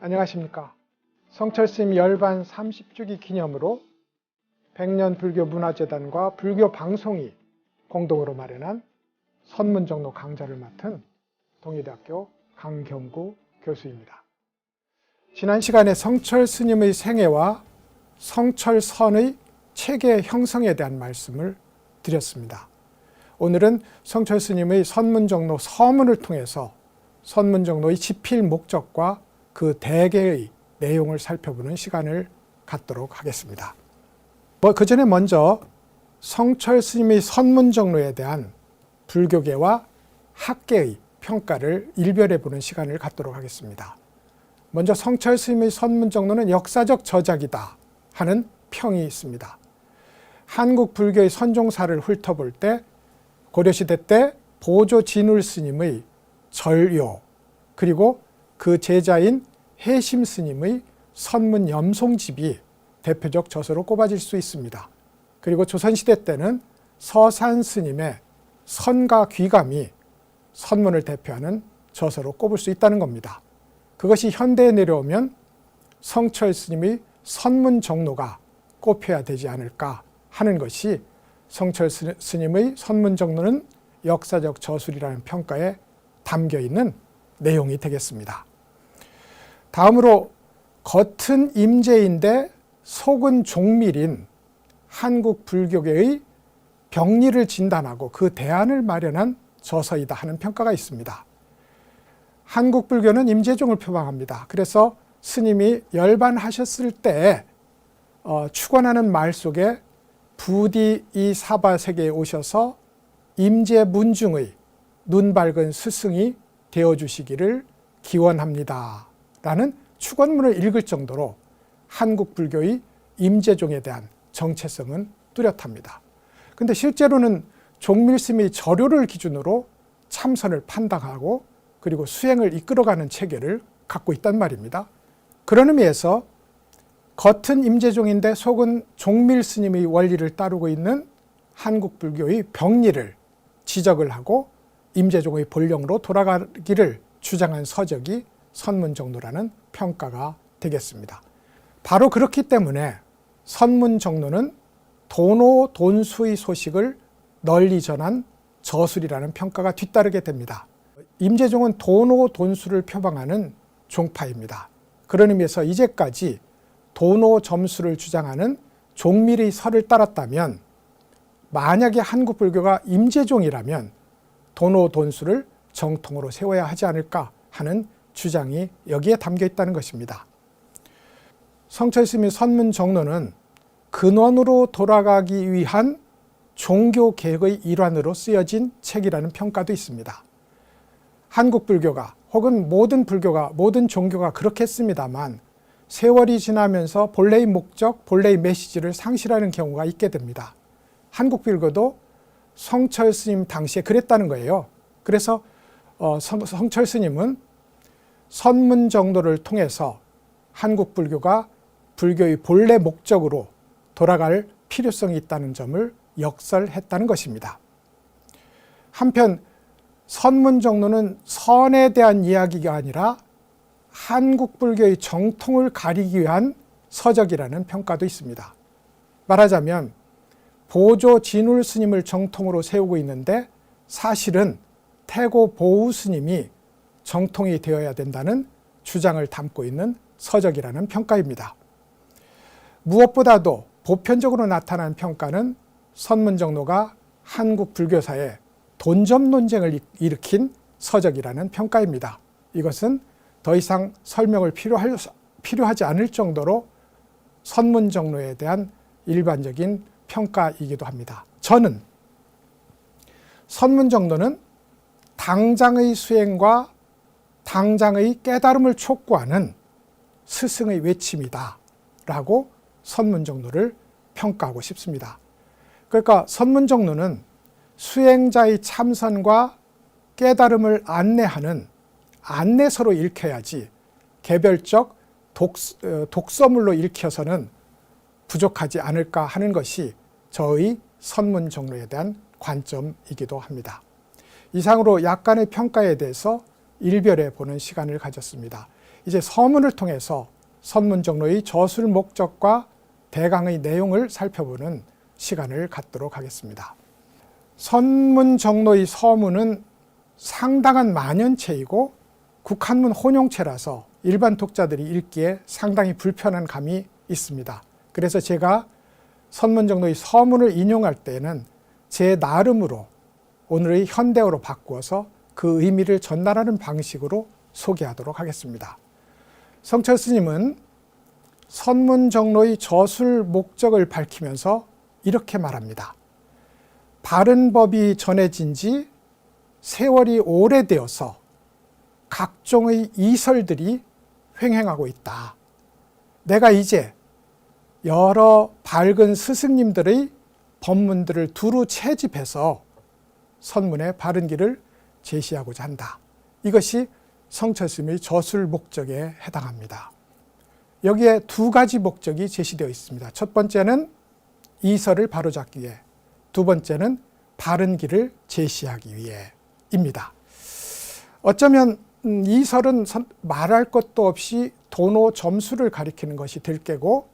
안녕하십니까. 성철스님 열반 30주기 기념으로 백년불교문화재단과 불교방송이 공동으로 마련한 선문정로 강좌를 맡은 동의대학교 강경구 교수입니다. 지난 시간에 성철스님의 생애와 성철선의 체계 형성에 대한 말씀을 드렸습니다. 오늘은 성철스님의 선문정로 서문을 통해서 선문정로의 지필 목적과 그 대개의 내용을 살펴보는 시간을 갖도록 하겠습니다. 그 전에 먼저 성철스님의 선문정로에 대한 불교계와 학계의 평가를 일별해 보는 시간을 갖도록 하겠습니다. 먼저 성철스님의 선문정로는 역사적 저작이다 하는 평이 있습니다. 한국 불교의 선종사를 훑어볼 때 고려시대 때 보조 진울 스님의 절요, 그리고 그 제자인 해심 스님의 선문 염송집이 대표적 저서로 꼽아질 수 있습니다. 그리고 조선시대 때는 서산 스님의 선가 귀감이 선문을 대표하는 저서로 꼽을 수 있다는 겁니다. 그것이 현대에 내려오면 성철 스님의 선문정로가 꼽혀야 되지 않을까 하는 것이 성철 스님의 선문정로는 역사적 저술이라는 평가에 담겨 있는 내용이 되겠습니다. 다음으로 겉은 임재인데 속은 종밀인 한국 불교계의 병리를 진단하고 그 대안을 마련한 저서이다 하는 평가가 있습니다. 한국 불교는 임재종을 표방합니다. 그래서 스님이 열반하셨을 때 축원하는 말 속에 부디 이 사바세계에 오셔서 임재문중의 눈 밝은 스승이 되어주시기를 기원합니다 라는 축원문을 읽을 정도로 한국 불교의 임재종에 대한 정체성은 뚜렷합니다. 근데 실제로는 종밀스님의 절요를 기준으로 참선을 판단하고 그리고 수행을 이끌어가는 체계를 갖고 있단 말입니다. 그런 의미에서 겉은 임재종인데 속은 종밀스님의 원리를 따르고 있는 한국 불교의 병리를 지적을 하고 임재종의 본령으로 돌아가기를 주장한 서적이 선문정로라는 평가가 되겠습니다. 바로 그렇기 때문에 선문정로는 도노돈수의 소식을 널리 전한 저술이라는 평가가 뒤따르게 됩니다. 임재종은 도노돈수를 표방하는 종파입니다. 그런 의미에서 이제까지 도노점수를 주장하는 종밀의 설을 따랐다면 만약에 한국 불교가 임재종이라면 도노돈수를 정통으로 세워야 하지 않을까 하는 주장이 여기에 담겨 있다는 것입니다. 성철스님의 선문정로는 근원으로 돌아가기 위한 종교개혁의 일환으로 쓰여진 책이라는 평가도 있습니다. 한국 불교가 혹은 모든 불교가 모든 종교가 그렇게 했습니다만 세월이 지나면서 본래의 목적, 본래의 메시지를 상실하는 경우가 있게 됩니다. 한국 불교도 성철 스님 당시에 그랬다는 거예요. 그래서 성철 스님은 선문정로를 통해서 한국 불교가 불교의 본래 목적으로 돌아갈 필요성이 있다는 점을 역설했다는 것입니다. 한편 선문정로는 선에 대한 이야기가 아니라 한국 불교의 정통을 가리기 위한 서적이라는 평가도 있습니다. 말하자면 보조 진울 스님을 정통으로 세우고 있는데 사실은 태고 보우 스님이 정통이 되어야 된다는 주장을 담고 있는 서적이라는 평가입니다. 무엇보다도 보편적으로 나타난 평가는 선문정로가 한국 불교사에 돈점 논쟁을 일으킨 서적이라는 평가입니다. 이것은 더 이상 설명을 필요하지 않을 정도로 선문정로에 대한 일반적인 평가이기도 합니다. 저는 선문정로는 당장의 수행과 당장의 깨달음을 촉구하는 스승의 외침이다 라고 선문정로를 평가하고 싶습니다. 그러니까 선문정로는 수행자의 참선과 깨달음을 안내하는 안내서로 읽혀야지 개별적 독서물로 읽혀서는 부족하지 않을까 하는 것이 저의 선문정로에 대한 관점이기도 합니다. 이상으로 약간의 평가에 대해서 일별해 보는 시간을 가졌습니다. 이제 서문을 통해서 선문정로의 저술 목적과 대강의 내용을 살펴보는 시간을 갖도록 하겠습니다. 선문정로의 서문은 상당한 만연체이고 국한문 혼용체라서 일반 독자들이 읽기에 상당히 불편한 감이 있습니다. 그래서 제가 선문정로의 서문을 인용할 때에는 제 나름으로 오늘의 현대어로 바꾸어서 그 의미를 전달하는 방식으로 소개하도록 하겠습니다. 성철 스님은 선문정로의 저술 목적을 밝히면서 이렇게 말합니다. 바른 법이 전해진 지 세월이 오래되어서 각종의 이설들이 횡행하고 있다. 내가 이제 여러 밝은 스승님들의 법문들을 두루 채집해서 선문의 바른 길을 제시하고자 한다. 이것이 성철 스님의 저술 목적에 해당합니다. 여기에 두 가지 목적이 제시되어 있습니다. 첫 번째는 이설을 바로잡기 위해, 두 번째는 바른 길을 제시하기 위해입니다. 어쩌면 이설은 말할 것도 없이 도노 점수를 가리키는 것이 될 게고,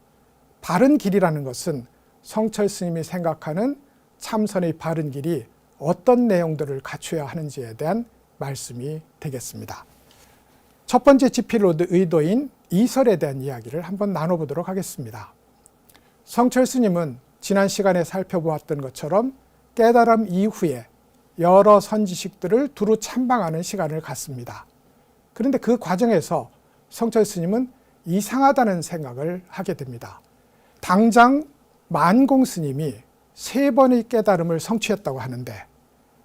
바른 길이라는 것은 성철 스님이 생각하는 참선의 바른 길이 어떤 내용들을 갖춰야 하는지에 대한 말씀이 되겠습니다. 첫 번째 집필 의도인 이설에 대한 이야기를 한번 나눠보도록 하겠습니다. 성철 스님은 지난 시간에 살펴보았던 것처럼 깨달음 이후에 여러 선지식들을 두루 참방하는 시간을 갖습니다. 그런데 그 과정에서 성철 스님은 이상하다는 생각을 하게 됩니다. 당장 만공 스님이 3번의 깨달음을 성취했다고 하는데,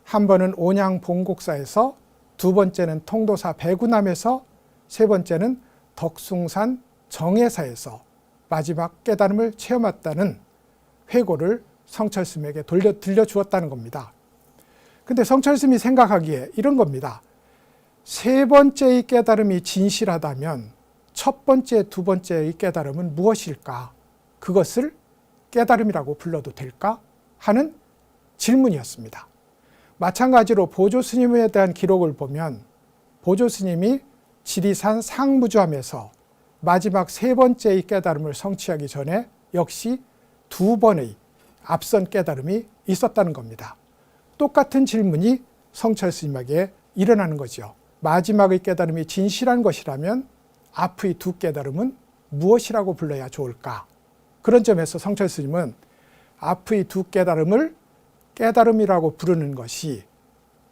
한 번은 온양 봉곡사에서, 두 번째는 통도사 배구남에서, 세 번째는 덕숭산 정해사에서 마지막 깨달음을 체험했다는 회고를 성철 스님에게 들려주었다는 겁니다. 근데 성철 스님이 생각하기에 이런 겁니다. 3번째의 깨달음이 진실하다면 첫 번째, 두 번째의 깨달음은 무엇일까? 그것을 깨달음이라고 불러도 될까? 하는 질문이었습니다. 마찬가지로 보조 스님에 대한 기록을 보면 보조 스님이 지리산 상무주함에서 마지막 3번째의 깨달음을 성취하기 전에 역시 2번의 앞선 깨달음이 있었다는 겁니다. 똑같은 질문이 성철 스님에게 일어나는 거죠. 마지막의 깨달음이 진실한 것이라면 앞의 2 깨달음은 무엇이라고 불러야 좋을까? 그런 점에서 성철 스님은 앞의 2 깨달음을 깨달음이라고 부르는 것이,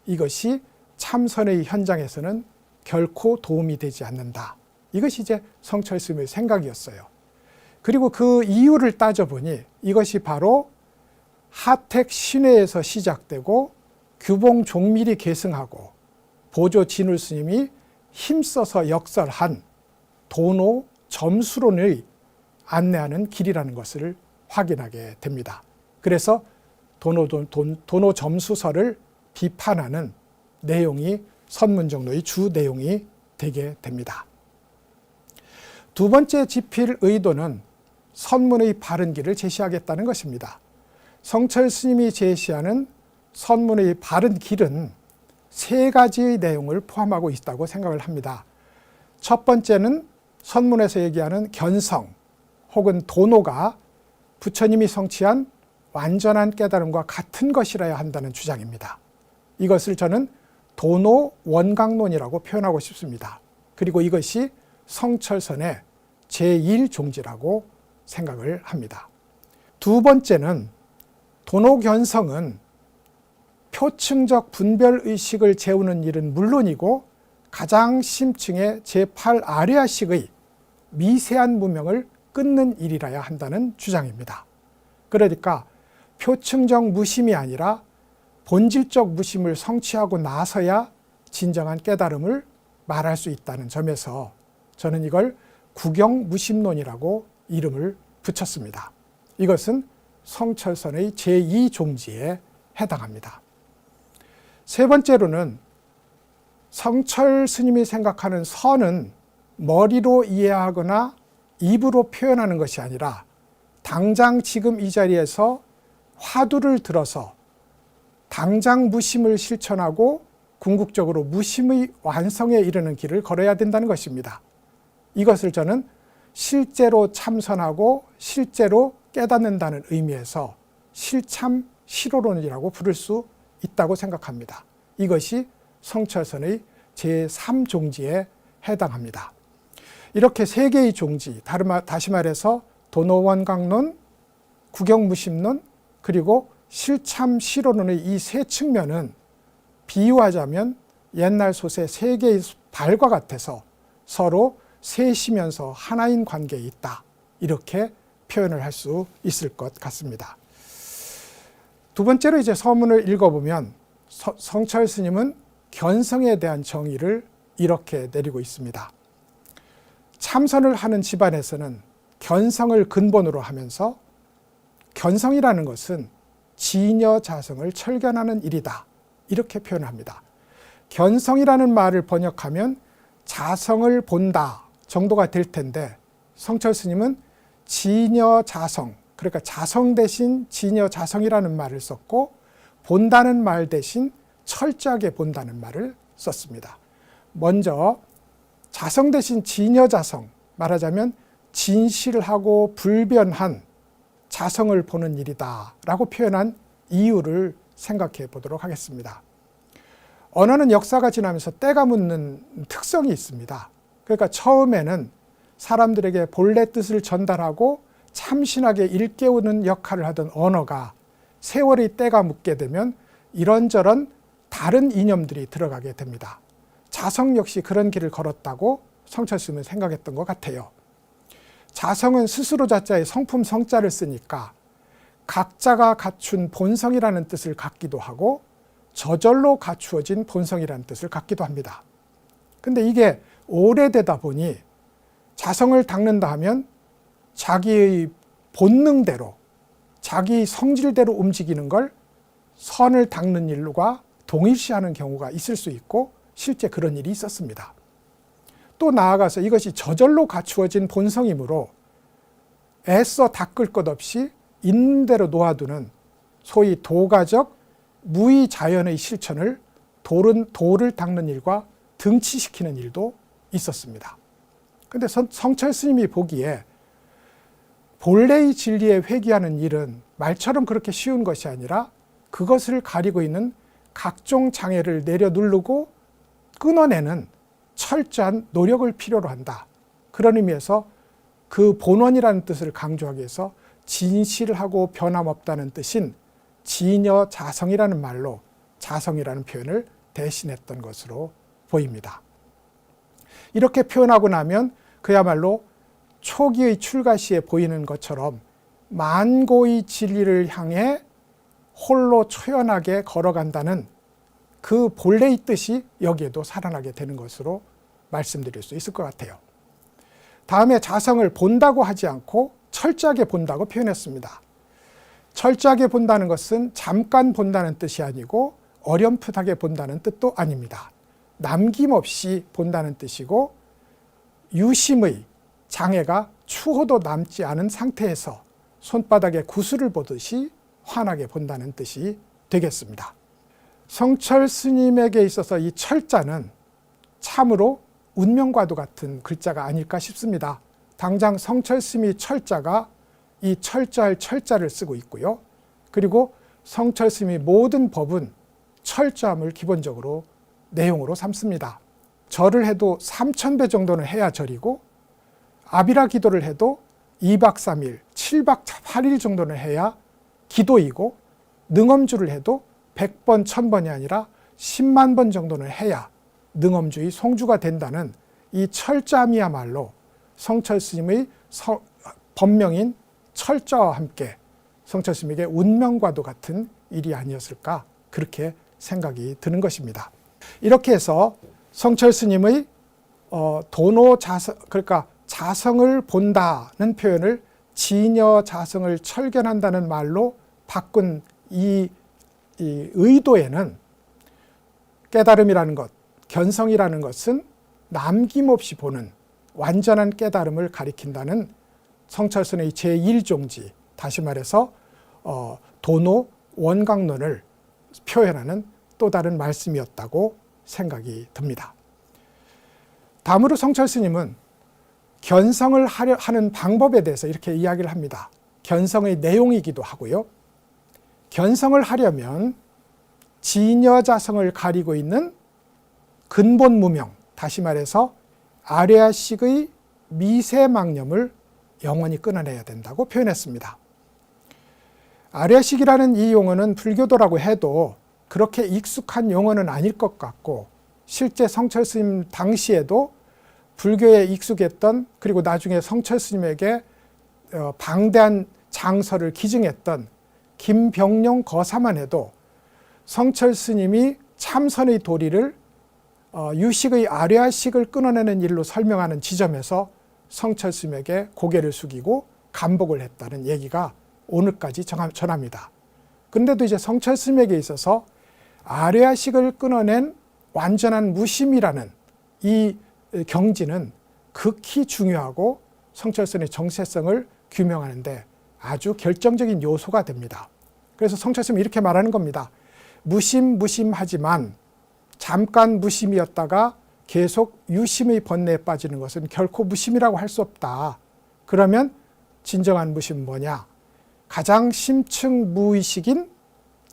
이것이 참선의 현장에서는 결코 도움이 되지 않는다. 이것이 이제 성철 스님의 생각이었어요. 그리고 그 이유를 따져보니 이것이 바로 하택 신회에서 시작되고 규봉 종밀이 계승하고 보조 진울 스님이 힘써서 역설한 도노 점수론을 안내하는 길이라는 것을 확인하게 됩니다. 그래서 도노 점수설을 비판하는 내용이 선문정로의 주 내용이 되게 됩니다. 두 번째 집필 의도는 선문의 바른 길을 제시하겠다는 것입니다. 성철 스님이 제시하는 선문의 바른 길은 3가지의 내용을 포함하고 있다고 생각을 합니다. 첫 번째는 선문에서 얘기하는 견성 혹은 도노가 부처님이 성취한 완전한 깨달음과 같은 것이라야 한다는 주장입니다. 이것을 저는 도노 원강론이라고 표현하고 싶습니다. 그리고 이것이 성철선의 제1종지라고 생각을 합니다. 두 번째는 도노견성은 표층적 분별의식을 재우는 일은 물론이고 가장 심층의 제8아뢰아식의 미세한 무명을 끊는 일이라야 한다는 주장입니다. 그러니까 표층적 무심이 아니라 본질적 무심을 성취하고 나서야 진정한 깨달음을 말할 수 있다는 점에서 저는 이걸 구경무심론이라고 이름을 붙였습니다. 이것은 성철선의 제2종지에 해당합니다. 세 번째로는 성철 스님이 생각하는 선은 머리로 이해하거나 입으로 표현하는 것이 아니라 당장 지금 이 자리에서 화두를 들어서 당장 무심을 실천하고 궁극적으로 무심의 완성에 이르는 길을 걸어야 된다는 것입니다. 이것을 저는 실제로 참선하고 실제로 깨닫는다는 의미에서 실참 실오론이라고 부를 수 있다고 생각합니다. 이것이 성철선의 제3종지에 해당합니다. 이렇게 세 개의 종지, 다시 말해서 도노원광론, 구경무심론, 그리고 실참 실오론의 이 세 측면은 비유하자면 옛날 솥의 세 개의 발과 같아서 서로 셋이면서 하나인 관계에 있다. 이렇게 표현을 할 수 있을 것 같습니다. 두 번째로 이제 서문을 읽어보면 성철 스님은 견성에 대한 정의를 이렇게 내리고 있습니다. 참선을 하는 집안에서는 견성을 근본으로 하면서 견성이라는 것은 진여자성을 철견하는 일이다. 이렇게 표현합니다. 견성이라는 말을 번역하면 자성을 본다 정도가 될 텐데 성철 스님은 진여자성, 그러니까 자성 대신 진여자성이라는 말을 썼고 본다는 말 대신 철저하게 본다는 말을 썼습니다. 먼저 자성 대신 진여자성, 말하자면 진실하고 불변한 자성을 보는 일이다 라고 표현한 이유를 생각해 보도록 하겠습니다. 언어는 역사가 지나면서 때가 묻는 특성이 있습니다. 그러니까 처음에는 사람들에게 본래 뜻을 전달하고 참신하게 일깨우는 역할을 하던 언어가 세월의 때가 묻게 되면 이런저런 다른 이념들이 들어가게 됩니다. 자성 역시 그런 길을 걸었다고 성철 스님은 생각했던 것 같아요. 자성은 스스로 자자의 성품 성자를 쓰니까 각자가 갖춘 본성이라는 뜻을 갖기도 하고 저절로 갖추어진 본성이라는 뜻을 갖기도 합니다. 근데 이게 오래되다 보니 자성을 닦는다 하면 자기의 본능대로, 자기 성질대로 움직이는 걸 선을 닦는 일과 동일시하는 경우가 있을 수 있고 실제 그런 일이 있었습니다. 또 나아가서 이것이 저절로 갖추어진 본성이므로 애써 닦을 것 없이 있는 대로 놓아두는 소위 도가적 무의자연의 실천을 돌을 닦는 일과 등치시키는 일도 있었습니다. 그런데 성철 스님이 보기에 본래의 진리에 회귀하는 일은 말처럼 그렇게 쉬운 것이 아니라 그것을 가리고 있는 각종 장애를 내려 누르고 끊어내는 철저한 노력을 필요로 한다. 그런 의미에서 그 본원이라는 뜻을 강조하기 위해서 진실하고 변함없다는 뜻인 진여자성이라는 말로 자성이라는 표현을 대신했던 것으로 보입니다. 이렇게 표현하고 나면 그야말로 초기의 출가시에 보이는 것처럼 만고의 진리를 향해 홀로 초연하게 걸어간다는 그 본래의 뜻이 여기에도 살아나게 되는 것으로 말씀드릴 수 있을 것 같아요. 다음에 자성을 본다고 하지 않고 철저하게 본다고 표현했습니다. 철저하게 본다는 것은 잠깐 본다는 뜻이 아니고 어렴풋하게 본다는 뜻도 아닙니다. 남김없이 본다는 뜻이고 유심의 장애가 추호도 남지 않은 상태에서 손바닥에 구슬을 보듯이 환하게 본다는 뜻이 되겠습니다. 성철 스님에게 있어서 이 철자는 참으로 운명과도 같은 글자가 아닐까 싶습니다. 당장 성철 스님이 철자가 이 철저할 철자를 쓰고 있고요. 그리고 성철 스님의 모든 법은 철저함을 기본적으로 내용으로 삼습니다. 절을 해도 3000배 정도는 해야 절이고 아비라 기도를 해도 2박 3일, 7박 8일 정도는 해야 기도이고 능엄주를 해도 100번, 1000번이 아니라 10만 번 정도는 해야 능엄주의 송주가 된다는 이 철저함이야말로 성철 스님의 법명인 철자와 함께 성철 스님에게 운명과도 같은 일이 아니었을까 그렇게 생각이 드는 것입니다. 이렇게 해서 성철 스님의 도노자성, 그러니까 자성을 본다는 표현을 진여자성을 철견한다는 말로 바꾼 이 의도에는 깨달음이라는 것, 견성이라는 것은 남김없이 보는 완전한 깨달음을 가리킨다는 성철 스님의 제1종지, 다시 말해서 도노 원광론을 표현하는 또 다른 말씀이었다고 생각이 듭니다. 다음으로 성철 스님은 견성을 하는 방법에 대해서 이렇게 이야기를 합니다. 견성의 내용이기도 하고요. 견성을 하려면 진여자성을 가리고 있는 근본 무명, 다시 말해서 아뢰아식의 미세망념을 영원히 끊어내야 된다고 표현했습니다. 아뢰아식이라는 이 용어는 불교도라고 해도 그렇게 익숙한 용어는 아닐 것 같고, 실제 성철 스님 당시에도 불교에 익숙했던, 그리고 나중에 성철 스님에게 방대한 장서를 기증했던 김병룡 거사만 해도 성철 스님이 참선의 도리를 유식의 아뢰아식을 끊어내는 일로 설명하는 지점에서 성철 스님에게 고개를 숙이고 감복을 했다는 얘기가 오늘까지 전합니다. 그런데도 이제 성철 스님에게 있어서 아뢰아식을 끊어낸 완전한 무심이라는 이 경지는 극히 중요하고 성철 스님의 정체성을 규명하는데 아주 결정적인 요소가 됩니다. 그래서 성철 스님이 이렇게 말하는 겁니다. 무심하지만 잠깐 무심이었다가 계속 유심의 번뇌에 빠지는 것은 결코 무심이라고 할 수 없다. 그러면 진정한 무심은 뭐냐? 가장 심층 무의식인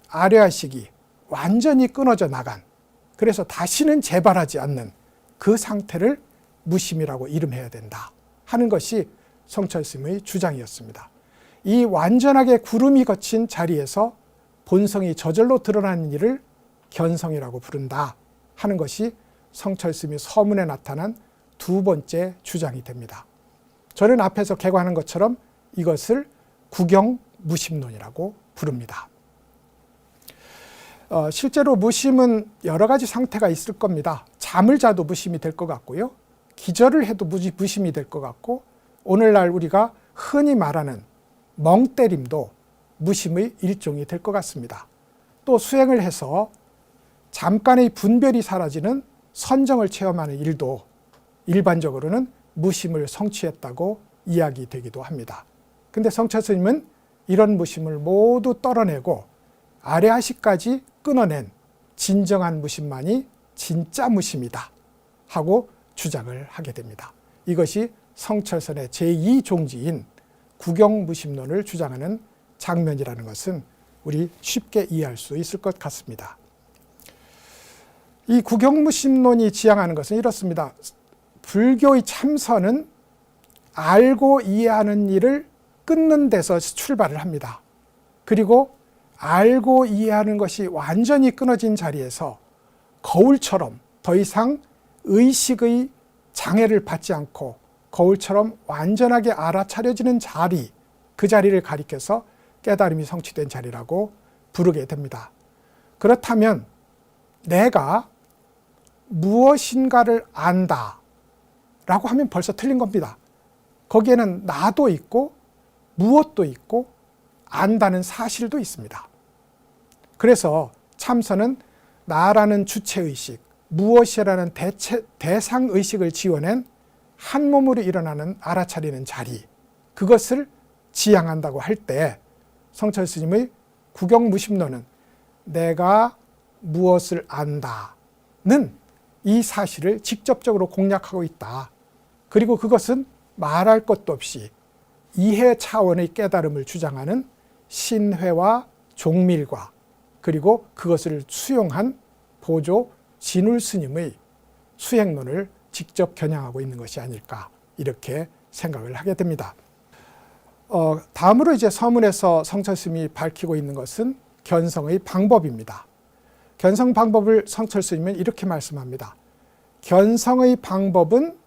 아뢰아식이 완전히 끊어져 나간, 그래서 다시는 재발하지 않는 그 상태를 무심이라고 이름해야 된다 하는 것이 성철 스님의 주장이었습니다. 이 완전하게 구름이 거친 자리에서 본성이 저절로 드러나는 일을 견성이라고 부른다 하는 것이 성철 스님의 서문에 나타난 두 번째 주장이 됩니다. 저는 앞에서 개관한 것처럼 이것을 구경무심론이라고 부릅니다. 실제로 무심은 여러 가지 상태가 있을 겁니다. 잠을 자도 무심이 될 것 같고요. 기절을 해도 무심이 될 것 같고, 오늘날 우리가 흔히 말하는 멍때림도 무심의 일종이 될 것 같습니다. 또 수행을 해서 잠깐의 분별이 사라지는 선정을 체험하는 일도 일반적으로는 무심을 성취했다고 이야기되기도 합니다. 근데 성철 스님은 이런 무심을 모두 떨어내고 아뢰아식까지 끊어낸 진정한 무심만이 진짜 무심이다 하고 주장을 하게 됩니다. 이것이 성철선의 제2종지인 구경무심론을 주장하는 장면이라는 것은 우리 쉽게 이해할 수 있을 것 같습니다. 이 구경무심론이 지향하는 것은 이렇습니다. 불교의 참선은 알고 이해하는 일을 끊는 데서 출발을 합니다. 그리고 알고 이해하는 것이 완전히 끊어진 자리에서 거울처럼 더 이상 의식의 장애를 받지 않고 거울처럼 완전하게 알아차려지는 자리, 그 자리를 가리켜서 깨달음이 성취된 자리라고 부르게 됩니다. 그렇다면 내가 무엇인가를 안다 라고 하면 벌써 틀린 겁니다. 거기에는 나도 있고 무엇도 있고 안다는 사실도 있습니다. 그래서 참선은 나라는 주체의식, 무엇이라는 대상의식을 지어낸 한 몸으로 일어나는 알아차리는 자리, 그것을 지향한다고 할 때 성철 스님의 구경무심론은 내가 무엇을 안다는 이 사실을 직접적으로 공략하고 있다. 그리고 그것은 말할 것도 없이 이해 차원의 깨달음을 주장하는 신회와 종밀과 그리고 그것을 수용한 보조 진울 스님의 수행론을 직접 겨냥하고 있는 것이 아닐까, 이렇게 생각을 하게 됩니다. 다음으로 이제 서문에서 성철 스님이 밝히고 있는 것은 견성의 방법입니다. 견성 방법을 성철 스님은 이렇게 말씀합니다. 견성의 방법은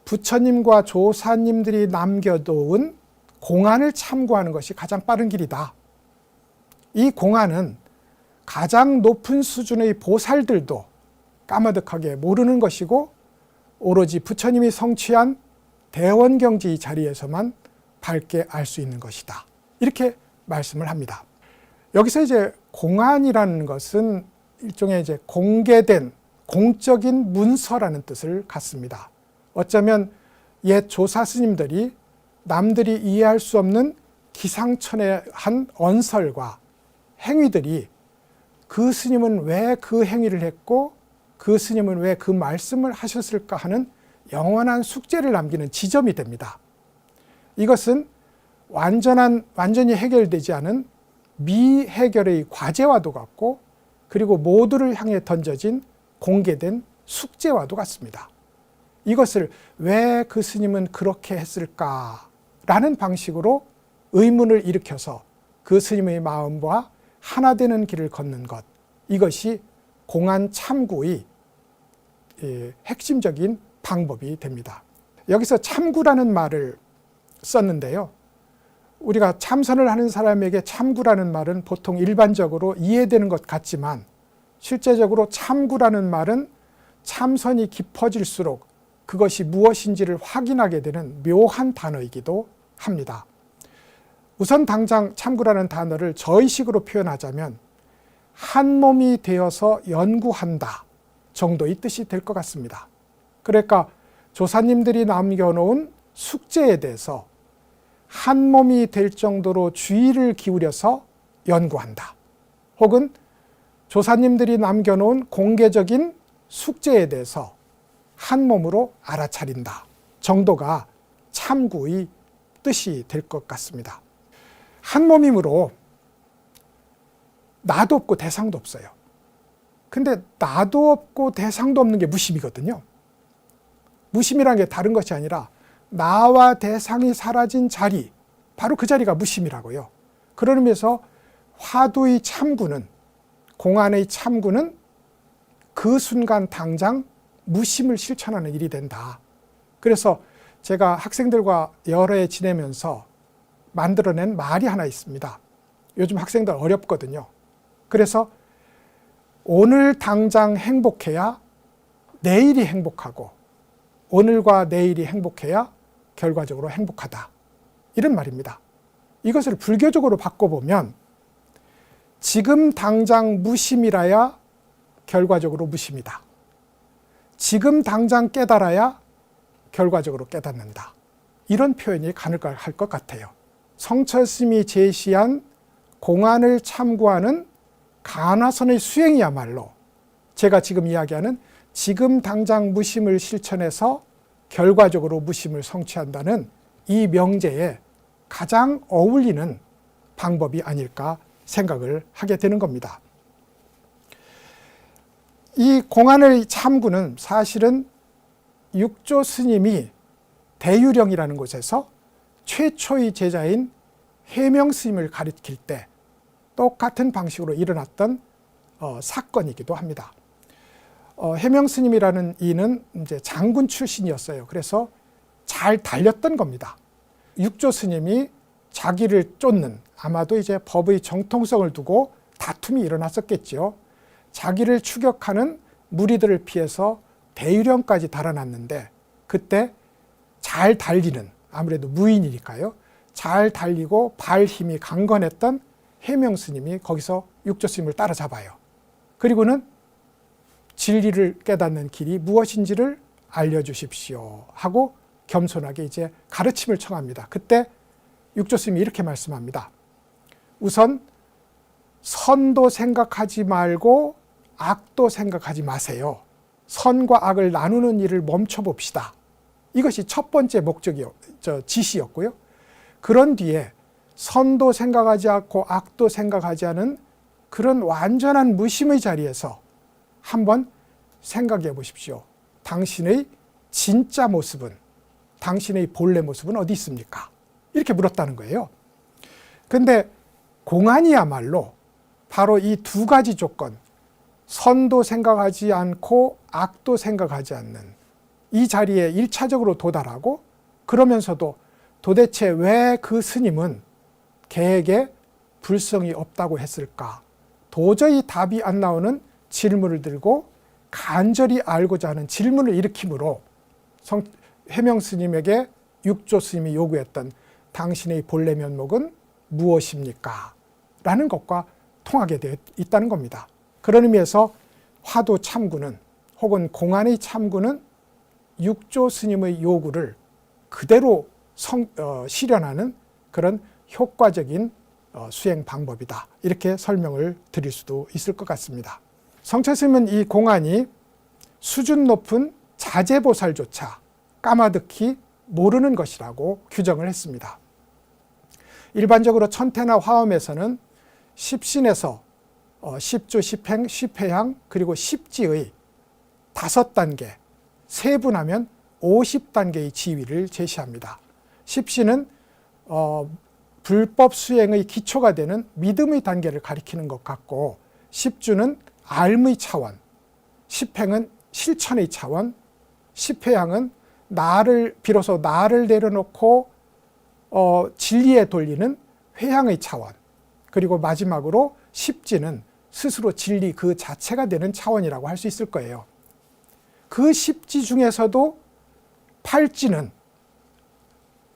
부처님과 조사님들이 남겨놓은 공안을 참고하는 것이 가장 빠른 길이다. 이 공안은 가장 높은 수준의 보살들도 까마득하게 모르는 것이고 오로지 부처님이 성취한 대원경지의 자리에서만 밝게 알 수 있는 것이다. 이렇게 말씀을 합니다. 여기서 이제 공안이라는 것은 일종의 이제 공개된 공적인 문서라는 뜻을 갖습니다. 어쩌면 옛 조사 스님들이 남들이 이해할 수 없는 기상천외한 언설과 행위들이 그 스님은 왜 그 행위를 했고 그 스님은 왜 그 말씀을 하셨을까 하는 영원한 숙제를 남기는 지점이 됩니다. 이것은 완전히 해결되지 않은 미해결의 과제와도 같고, 그리고 모두를 향해 던져진 공개된 숙제와도 같습니다. 이것을 왜 그 스님은 그렇게 했을까라는 방식으로 의문을 일으켜서 그 스님의 마음과 하나 되는 길을 걷는 것, 이것이 공안 참구의 핵심적인 방법이 됩니다. 여기서 참구라는 말을 썼는데요. 우리가 참선을 하는 사람에게 참구라는 말은 보통 일반적으로 이해되는 것 같지만, 실제적으로 참구라는 말은 참선이 깊어질수록 그것이 무엇인지를 확인하게 되는 묘한 단어이기도 합니다. 우선 당장 참구라는 단어를 저의식으로 표현하자면 한 몸이 되어서 연구한다 정도의 뜻이 될 것 같습니다. 그러니까 조사님들이 남겨놓은 숙제에 대해서 한 몸이 될 정도로 주의를 기울여서 연구한다. 혹은 조사님들이 남겨놓은 공개적인 숙제에 대해서 한 몸으로 알아차린다 정도가 참구의 뜻이 될 것 같습니다. 한 몸이므로 나도 없고 대상도 없어요. 근데 나도 없고 대상도 없는 게 무심이거든요. 무심이라는 게 다른 것이 아니라 나와 대상이 사라진 자리, 바로 그 자리가 무심이라고요. 그런 의미에서 화두의 참구는, 공안의 참구는 그 순간 당장 무심을 실천하는 일이 된다. 그래서 제가 학생들과 여러 해 지내면서 만들어낸 말이 하나 있습니다. 요즘 학생들 어렵거든요. 그래서 오늘 당장 행복해야 내일이 행복하고, 오늘과 내일이 행복해야 결과적으로 행복하다. 이런 말입니다. 이것을 불교적으로 바꿔보면 지금 당장 무심이라야 결과적으로 무심이다. 지금 당장 깨달아야 결과적으로 깨닫는다. 이런 표현이 가능할 것 같아요. 성철스님이 제시한 공안을 참고하는 간화선의 수행이야말로 제가 지금 이야기하는 지금 당장 무심을 실천해서 결과적으로 무심을 성취한다는 이 명제에 가장 어울리는 방법이 아닐까 생각을 하게 되는 겁니다. 이 공안의 참구는 사실은 육조 스님이 대유령이라는 곳에서 최초의 제자인 해명 스님을 가르칠 때 똑같은 방식으로 일어났던 사건이기도 합니다. 해명 스님이라는 이는 이제 장군 출신이었어요. 그래서 잘 달렸던 겁니다. 육조 스님이 자기를 쫓는, 아마도 이제 법의 정통성을 두고 다툼이 일어났었겠죠. 자기를 추격하는 무리들을 피해서 대유령까지 달아났는데, 그때 잘 달리는, 아무래도 무인이니까요, 잘 달리고 발 힘이 강건했던 해명 스님이 거기서 육조 스님을 따라잡아요. 그리고는 진리를 깨닫는 길이 무엇인지를 알려주십시오 하고 겸손하게 이제 가르침을 청합니다. 그때 육조 스님이 이렇게 말씀합니다. 우선 선도 생각하지 말고 악도 생각하지 마세요. 선과 악을 나누는 일을 멈춰봅시다. 이것이 첫 번째 지시였고요. 그런 뒤에 선도 생각하지 않고 악도 생각하지 않은 그런 완전한 무심의 자리에서 한번 생각해 보십시오. 당신의 진짜 모습은, 당신의 본래 모습은 어디 있습니까? 이렇게 물었다는 거예요. 근데 공안이야말로 바로 이 두 가지 조건, 선도 생각하지 않고 악도 생각하지 않는 이 자리에 1차적으로 도달하고, 그러면서도 도대체 왜 그 스님은 개에게 불성이 없다고 했을까? 도저히 답이 안 나오는 질문을 들고 간절히 알고자 하는 질문을 일으키므로 해명 스님에게 육조 스님이 요구했던 당신의 본래 면목은 무엇입니까? 라는 것과 통하게 되어 있다는 겁니다. 그런 의미에서 화두 참구는, 혹은 공안의 참구는 육조 스님의 요구를 그대로 실현하는 그런 효과적인 수행 방법이다. 이렇게 설명을 드릴 수도 있을 것 같습니다. 성철 스님은 이 공안이 수준 높은 자제보살조차 까마득히 모르는 것이라고 규정을 했습니다. 일반적으로 천태나 화엄에서는 십신에서 십주, 십행, 십회향 그리고 십지의 5단계, 세분하면 50단계의 지위를 제시합니다. 십신은 불법 수행의 기초가 되는 믿음의 단계를 가리키는 것 같고, 십주는 알의 차원, 십행은 실천의 차원, 십회향은 비로소 나를 내려놓고 진리에 돌리는 회향의 차원, 그리고 마지막으로 십지는 스스로 진리 그 자체가 되는 차원이라고 할 수 있을 거예요. 그 십지 중에서도 팔지는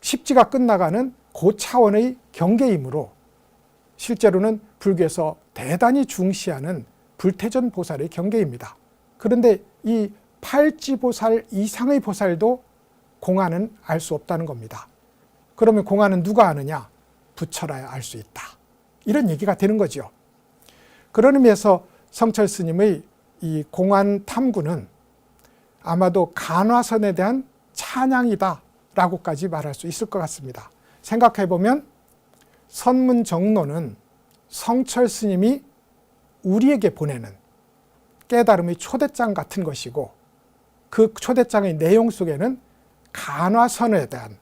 십지가 끝나가는 고차원의 경계이므로 실제로는 불교에서 대단히 중시하는 불태전 보살의 경계입니다. 그런데 이 팔지보살 이상의 보살도 공안은 알 수 없다는 겁니다. 그러면 공안은 누가 아느냐? 부처라야 알 수 있다. 이런 얘기가 되는 거죠. 그런 의미에서 성철 스님의 이 공안 탐구는 아마도 간화선에 대한 찬양이다 라고까지 말할 수 있을 것 같습니다. 생각해보면 선문정로는 성철 스님이 우리에게 보내는 깨달음의 초대장 같은 것이고, 그 초대장의 내용 속에는 간화선에 대한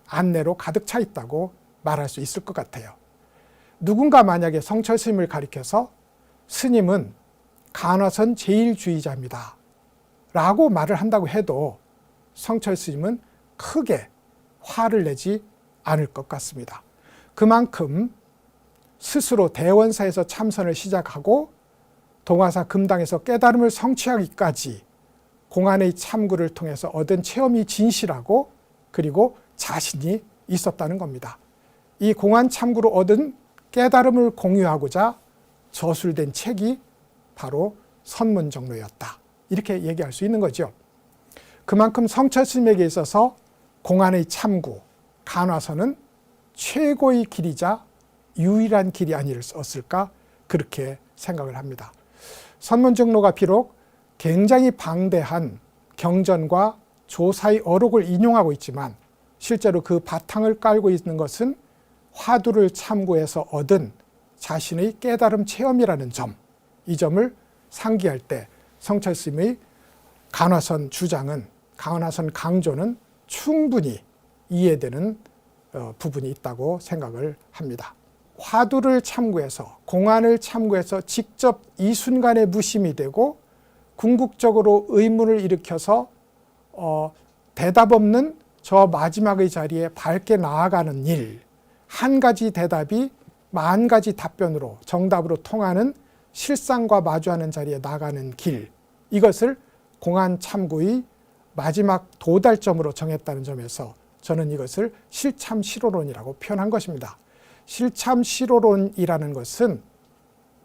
안내로 가득 차 있다고 말할 수 있을 것 같아요. 누군가 만약에 성철 스님을 가리켜서 스님은 간화선 제일주의자입니다 라고 말을 한다고 해도 성철 스님은 크게 화를 내지 않을 것 같습니다. 그만큼 스스로 대원사에서 참선을 시작하고 동화사 금당에서 깨달음을 성취하기까지 공안의 참구를 통해서 얻은 체험이 진실하고 그리고 자신이 있었다는 겁니다. 이 공안 참구로 얻은 깨달음을 공유하고자 저술된 책이 바로 선문정로였다. 이렇게 얘기할 수 있는 거죠. 그만큼 성철 스님에게 있어서 공안의 참구, 간화선은 최고의 길이자 유일한 길이 아니었을까 그렇게 생각을 합니다. 선문정로가 비록 굉장히 방대한 경전과 조사의 어록을 인용하고 있지만 실제로 그 바탕을 깔고 있는 것은 화두를 참고해서 얻은 자신의 깨달음 체험이라는 점, 이 점을 상기할 때 성철 스님의 간화선 주장은, 간화선 강조는 충분히 이해되는 부분이 있다고 생각을 합니다. 화두를 참고해서, 공안을 참고해서 직접 이 순간에 무심이 되고 궁극적으로 의문을 일으켜서 대답 없는 저 마지막의 자리에 밝게 나아가는 일, 한 가지 대답이 만 가지 답변으로, 정답으로 통하는 실상과 마주하는 자리에 나가는 길, 이것을 공안 참고의 마지막 도달점으로 정했다는 점에서 저는 이것을 실참실오론이라고 표현한 것입니다. 실참실오론이라는 것은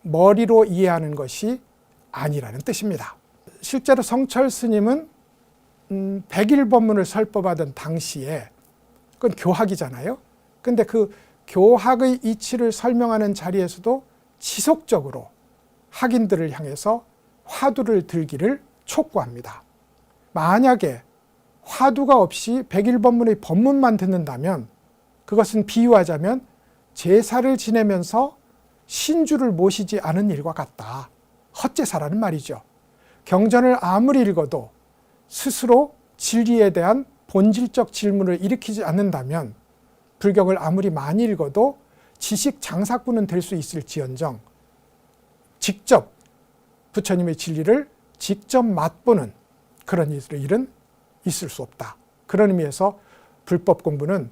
머리로 이해하는 것이 아니라는 뜻입니다. 실제로 성철 스님은 100일법문을 설법하던 당시에, 그건 교학이잖아요. 근데 그 교학의 이치를 설명하는 자리에서도 지속적으로 학인들을 향해서 화두를 들기를 촉구합니다. 만약에 화두가 없이 100일법문의 법문만 듣는다면 그것은 비유하자면 제사를 지내면서 신주를 모시지 않은 일과 같다. 헛제사라는 말이죠. 경전을 아무리 읽어도 스스로 진리에 대한 본질적 질문을 일으키지 않는다면 불경을 아무리 많이 읽어도 지식 장사꾼은 될 수 있을지언정 직접 부처님의 진리를 직접 맛보는 그런 일은 있을 수 없다. 그런 의미에서 불법 공부는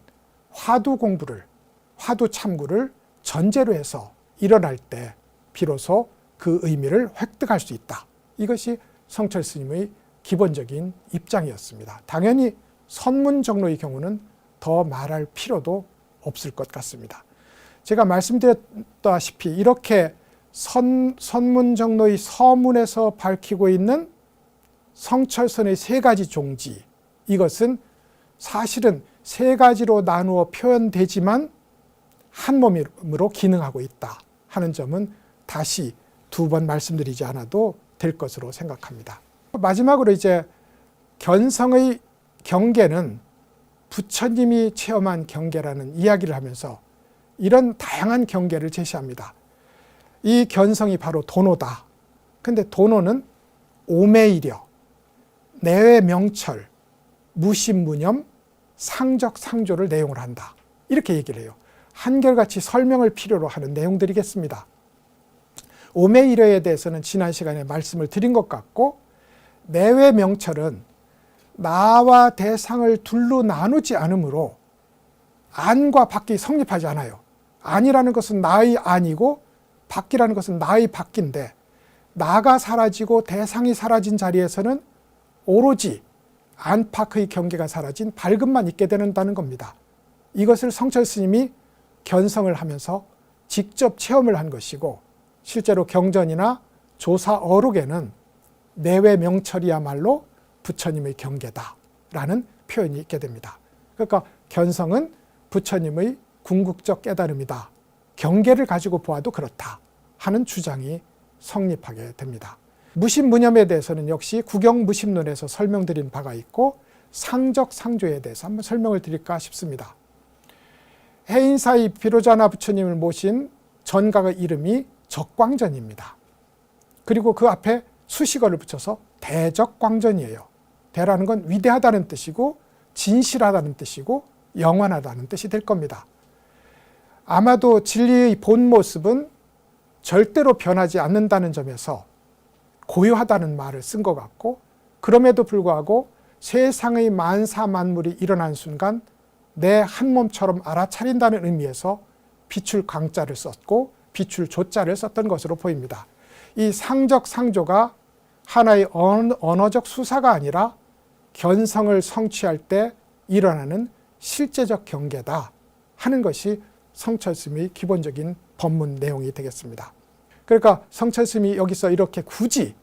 화두 공부를, 화두 참구를 전제로 해서 일어날 때 비로소 그 의미를 획득할 수 있다. 이것이 성철 스님의 기본적인 입장이었습니다. 당연히 선문정로의 경우는 더 말할 필요도 없을 것 같습니다. 제가 말씀드렸다시피 이렇게 선문정로의 서문에서 밝히고 있는 성철선의 3가지 종지, 이것은 사실은 3가지로 나누어 표현되지만 한 몸으로 기능하고 있다 하는 점은 다시 2번 말씀드리지 않아도 될 것으로 생각합니다. 마지막으로 이제 견성의 경계는 부처님이 체험한 경계라는 이야기를 하면서 이런 다양한 경계를 제시합니다. 이 견성이 바로 도노다. 근데 도노는 오매이려, 내외 명철, 무심무념, 상적상조를 내용을 한다. 이렇게 얘기를 해요. 한결같이 설명을 필요로 하는 내용들이겠습니다. 오매이려에 대해서는 지난 시간에 말씀을 드린 것 같고, 내외 명철은 나와 대상을 둘로 나누지 않으므로 안과 밖이 성립하지 않아요. 안이라는 것은 나의 안이고 밖이라는 것은 나의 밖인데, 나가 사라지고 대상이 사라진 자리에서는 오로지 안팎의 경계가 사라진 밝음만 있게 된다는 겁니다. 이것을 성철 스님이 견성을 하면서 직접 체험을 한 것이고, 실제로 경전이나 조사 어록에는 내외 명철이야말로 부처님의 경계다라는 표현이 있게 됩니다. 그러니까 견성은 부처님의 궁극적 깨달음이다. 경계를 가지고 보아도 그렇다 하는 주장이 성립하게 됩니다. 무심무념에 대해서는 역시 구경무심론에서 설명드린 바가 있고, 상적상조에 대해서 한번 설명을 드릴까 싶습니다. 해인사의 비로자나 부처님을 모신 전각의 이름이 적광전입니다. 그리고 그 앞에 수식어를 붙여서 대적광전이에요. 대라는 건 위대하다는 뜻이고 진실하다는 뜻이고 영원하다는 뜻이 될 겁니다. 아마도 진리의 본 모습은 절대로 변하지 않는다는 점에서 고유하다는 말을 쓴 것 같고, 그럼에도 불구하고 세상의 만사만물이 일어난 순간 내 한 몸처럼 알아차린다는 의미에서 비출 강자를 썼고 비출 조자를 썼던 것으로 보입니다. 이 상적상조가 하나의 언어적 수사가 아니라 견성을 성취할 때 일어나는 실제적 경계다 하는 것이 성철스님의 기본적인 법문 내용이 되겠습니다. 그러니까 성철스님이 여기서 이렇게 굳이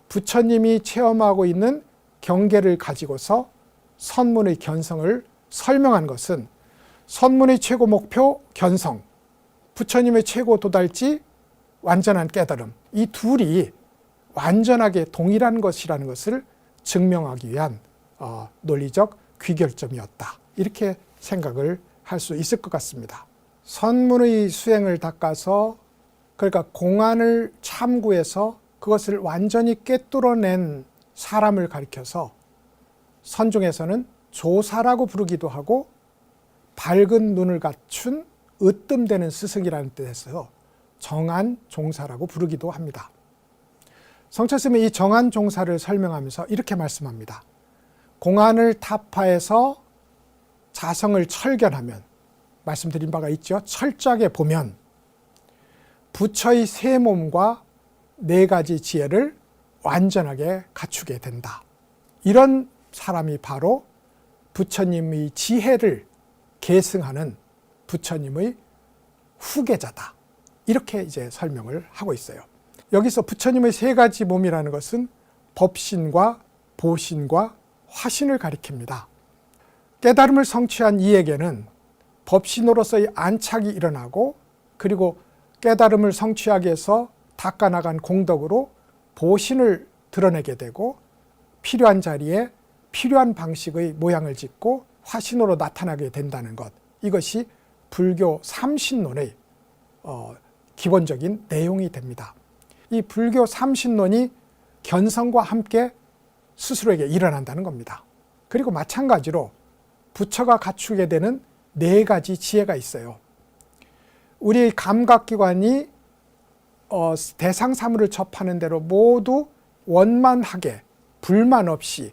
부처님이 체험하고 있는 경계를 가지고서 선문의 견성을 설명한 것은 선문의 최고 목표 견성, 부처님의 최고 도달지 완전한 깨달음, 이 둘이 완전하게 동일한 것이라는 것을 증명하기 위한 논리적 귀결점이었다. 이렇게 생각을 할 수 있을 것 같습니다. 선문의 수행을 닦아서, 그러니까 공안을 참구해서 그것을 완전히 꿰뚫어낸 사람을 가리켜서 선중에서는 조사라고 부르기도 하고, 밝은 눈을 갖춘 으뜸되는 스승이라는 뜻에서 정안종사라고 부르기도 합니다. 성철스님이 이 정안종사를 설명하면서 이렇게 말씀합니다. 공안을 타파해서 자성을 철견하면, 말씀드린 바가 있죠. 철저하게 보면 부처의 세 몸과 네 가지 지혜를 완전하게 갖추게 된다. 이런 사람이 바로 부처님의 지혜를 계승하는 부처님의 후계자다. 이렇게 이제 설명을 하고 있어요. 여기서 부처님의 세 가지 몸이라는 것은 법신과 보신과 화신을 가리킵니다. 깨달음을 성취한 이에게는 법신으로서의 안착이 일어나고, 그리고 깨달음을 성취하기 위해서 닦아나간 공덕으로 보신을 드러내게 되고, 필요한 자리에 필요한 방식의 모양을 짓고 화신으로 나타나게 된다는 것, 이것이 불교 삼신론의 기본적인 내용이 됩니다. 이 불교 삼신론이 견성과 함께 스스로에게 일어난다는 겁니다. 그리고 마찬가지로 부처가 갖추게 되는 네 가지 지혜가 있어요. 우리 감각기관이 대상 사물을 접하는 대로 모두 원만하게 불만 없이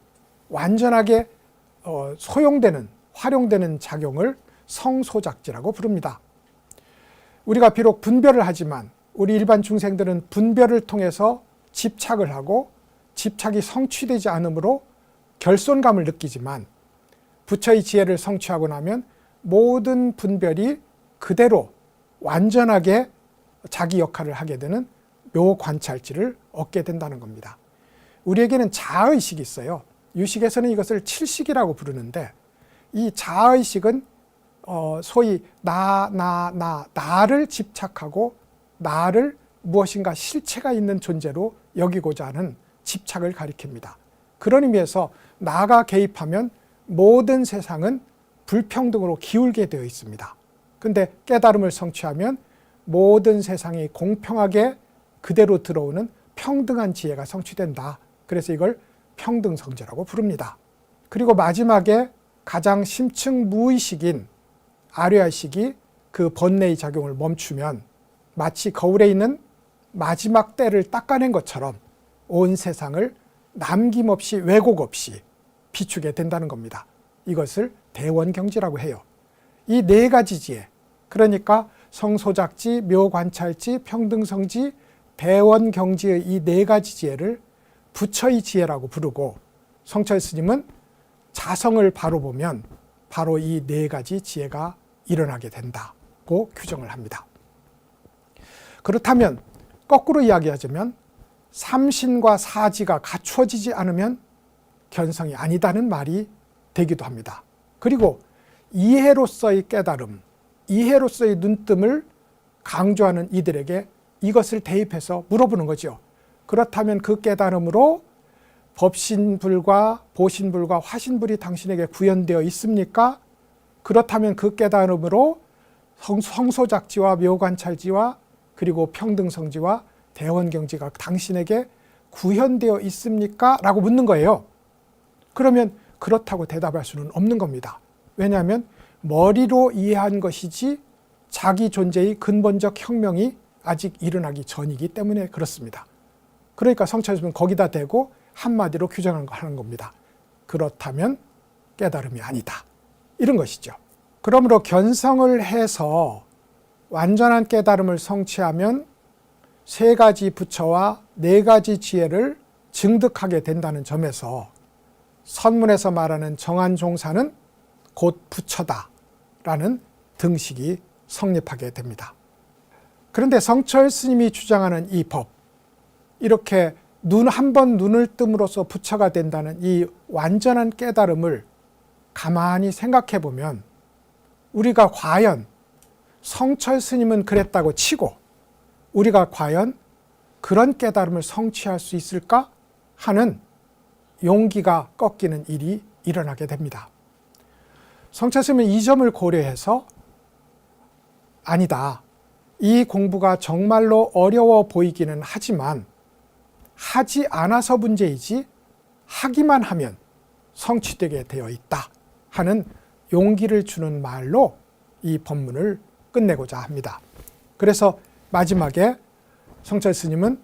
완전하게 소용되는, 활용되는 작용을 성소작지라고 부릅니다. 우리가 비록 분별을 하지만 우리 일반 중생들은 분별을 통해서 집착을 하고 집착이 성취되지 않으므로 결손감을 느끼지만, 부처의 지혜를 성취하고 나면 모든 분별이 그대로 완전하게 자기 역할을 하게 되는 묘관찰지를 얻게 된다는 겁니다. 우리에게는 자의식이 있어요. 유식에서는 이것을 칠식이라고 부르는데, 이 자의식은 소위 나를 집착하고 나를 무엇인가 실체가 있는 존재로 여기고자 하는 집착을 가리킵니다. 그런 의미에서 나가 개입하면 모든 세상은 불평등으로 기울게 되어 있습니다. 근데 깨달음을 성취하면 모든 세상이 공평하게 그대로 들어오는 평등한 지혜가 성취된다. 그래서 이걸 평등성지라고 부릅니다. 그리고 마지막에 가장 심층 무의식인 아뢰의식이 그 번뇌의 작용을 멈추면 마치 거울에 있는 마지막 때를 닦아낸 것처럼 온 세상을 남김없이 왜곡 없이 비추게 된다는 겁니다. 이것을 대원경지라고 해요. 이 네 가지 지혜, 그러니까 성소작지, 묘관찰지, 평등성지, 대원경지의 이 네 가지 지혜를 부처의 지혜라고 부르고, 성철 스님은 자성을 바로 보면 바로 이 네 가지 지혜가 일어나게 된다고 규정을 합니다. 그렇다면 거꾸로 이야기하자면 삼신과 사지가 갖추어지지 않으면 견성이 아니다는 말이 되기도 합니다. 그리고 이해로서의 깨달음, 이해로서의 눈뜸을 강조하는 이들에게 이것을 대입해서 물어보는 거죠. 그렇다면 그 깨달음으로 법신불과 보신불과 화신불이 당신에게 구현되어 있습니까? 그렇다면 그 깨달음으로 성소작지와 묘관찰지와 그리고 평등성지와 대원경지가 당신에게 구현되어 있습니까? 라고 묻는 거예요. 그러면 그렇다고 대답할 수는 없는 겁니다. 왜냐하면 머리로 이해한 것이지 자기 존재의 근본적 혁명이 아직 일어나기 전이기 때문에 그렇습니다. 그러니까 성철스님은 거기다 대고 한마디로 규정하는 겁니다. 그렇다면 깨달음이 아니다. 이런 것이죠. 그러므로 견성을 해서 완전한 깨달음을 성취하면 세 가지 부처와 네 가지 지혜를 증득하게 된다는 점에서 선문에서 말하는 정한종사는 곧 부처다라는 등식이 성립하게 됩니다. 그런데 성철 스님이 주장하는 이 법, 이렇게 한 번 눈을 뜸으로써 부처가 된다는 이 완전한 깨달음을 가만히 생각해 보면 우리가 과연 성철 스님은 그랬다고 치고 우리가 과연 그런 깨달음을 성취할 수 있을까 하는 용기가 꺾이는 일이 일어나게 됩니다. 성철 스님은 이 점을 고려해서 아니다. 이 공부가 정말로 어려워 보이기는 하지만 하지 않아서 문제이지 하기만 하면 성취되게 되어 있다 하는 용기를 주는 말로 이 법문을 끝내고자 합니다. 그래서 마지막에 성철 스님은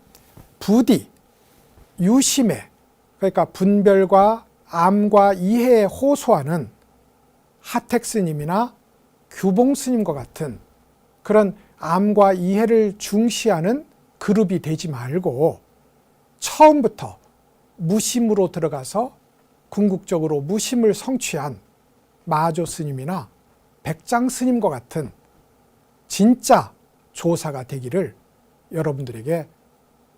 부디 유심에, 그러니까 분별과 암과 이해에 호소하는 하택 스님이나 규봉 스님과 같은 그런 암과 이해를 중시하는 그룹이 되지 말고 처음부터 무심으로 들어가서 궁극적으로 무심을 성취한 마조 스님이나 백장 스님과 같은 진짜 조사가 되기를 여러분들에게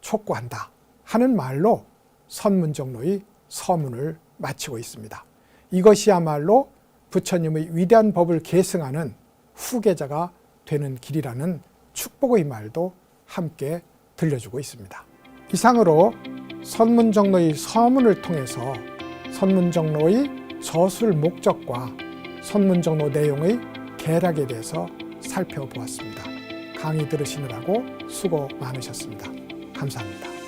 촉구한다 하는 말로 선문정로의 서문을 마치고 있습니다. 이것이야말로 부처님의 위대한 법을 계승하는 후계자가 되는 길이라는 축복의 말도 함께 들려주고 있습니다. 이상으로 선문정로의 서문을 통해서 선문정로의 저술 목적과 선문정로 내용의 개략에 대해서 살펴보았습니다. 강의 들으시느라고 수고 많으셨습니다. 감사합니다.